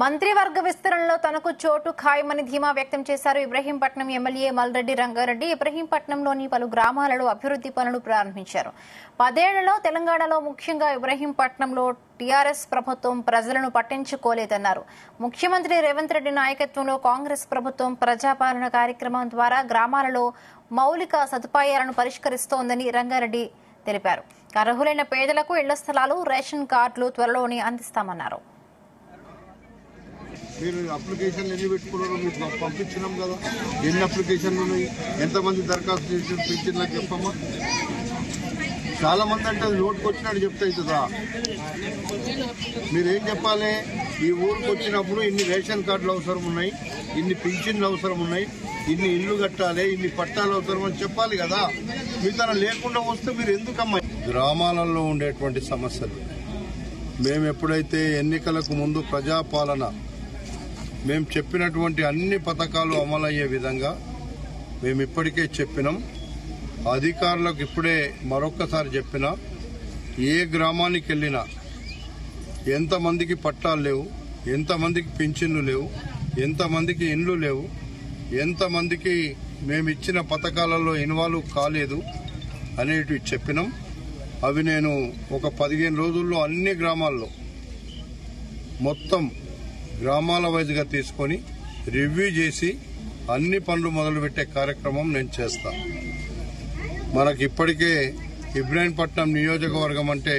మంత్రివర్గ విస్తరణలో తనకు చోటు ఖాయమని ధీమా వ్యక్తం చేశారు ఇబ్రహీంపట్నం ఎమ్మెల్యే మల్రెడ్డి రంగారెడ్డి. ఇబ్రహీంపట్నంలోని పలు గ్రామాలలో అభివృద్ధి పనులు ప్రారంభించారు. 10 ఏళ్లలో తెలంగాణలో ముఖ్యంగా ఇబ్రహీంపట్నంలో టీఆర్ఎస్ ప్రభుత్వం ప్రజలను పట్టించుకోలేదన్నారు. ముఖ్యమంత్రి రేవంత్ రెడ్డి నాయకత్వంలో కాంగ్రెస్ ప్రభుత్వం ప్రజాపాలన కార్యక్రమం ద్వారా గ్రామాలలో మౌలిక సదుపాయాలను పరిష్కరిస్తోందని రంగారెడ్డి తెలిపారు. అర్హులైన పేదలకు ఇళ్ల స్థలాలు, రేషన్ కార్డులు త్వరలోనే అందిస్తామన్నారు. మీరు అప్లికేషన్లు ఎన్ని పెట్టుకున్నారో మీకు పంపించినాం కదా. ఎన్ని అప్లికేషన్లు ఉన్నాయి, ఎంతమంది దరఖాస్తు చేసి పెంచినకు చెప్పమ్మా. చాలా మంది అంటే అది నోటుకు వచ్చినట్టు చెప్తే అవుతుందా? మీరేం చెప్పాలి? ఈ ఊరికి వచ్చినప్పుడు ఇన్ని రేషన్ కార్డులు అవసరం ఉన్నాయి, ఇన్ని పింఛన్లు అవసరం ఉన్నాయి, ఇన్ని ఇల్లు కట్టాలి, ఇన్ని పట్టాలు అవసరం అని చెప్పాలి కదా. మీ తన లేకుండా వస్తే మీరు ఎందుకమ్మా? గ్రామాలలో ఉండేటువంటి సమస్యలు మేము ఎప్పుడైతే ఎన్నికలకు ముందు ప్రజాపాలన మేము చెప్పినటువంటి అన్ని పథకాలు అమలయ్యే విధంగా మేము ఇప్పటికే చెప్పినాం. అధికారులకు ఇప్పుడే మరొక్కసారి చెప్పినా, ఏ గ్రామానికి వెళ్ళినా ఎంతమందికి పట్టాలు లేవు, ఎంతమందికి పింఛన్లు లేవు, ఎంతమందికి ఇండ్లు లేవు, ఎంతమందికి మేము ఇచ్చిన పథకాలలో ఇన్వాల్వ్ కాలేదు అనేటివి చెప్పినాం. అవి నేను ఒక 15 రోజుల్లో అన్ని గ్రామాల్లో మొత్తం గ్రామాల వైజ్గా తీసుకొని రివ్యూ చేసి అన్ని పనులు మొదలుపెట్టే కార్యక్రమం నేను చేస్తా. మనకి ఇప్పటికే ఇబ్రహీంపట్నం నియోజకవర్గం అంటే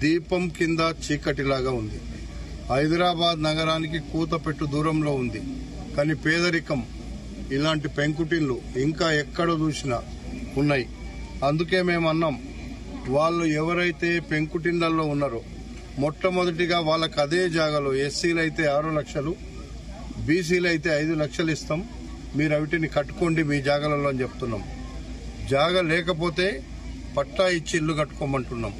దీపం కింద చీకటిలాగా ఉంది. హైదరాబాద్ నగరానికి కూతపెట్టు దూరంలో ఉంది. కానీ పేదరికం, ఇలాంటి పెంకుటిల్లు ఇంకా ఎక్కడ చూసినా ఉన్నాయి. అందుకే మేము అన్నాం, వాళ్ళు ఎవరైతే పెంకుటిళ్లలో ఉన్నారో మొట్టమొదటిగా వాళ్ళకి అదే జాగాలో ఎస్సీలు అయితే 6 లక్షలు, బీసీలు అయితే 5 లక్షలు ఇస్తాం, మీరు అవిటిని కట్టుకోండి మీ జాగాలలో అని చెప్తున్నాం. జాగా లేకపోతే పట్టా ఇచ్చి ఇల్లు కట్టుకోమంటున్నాం.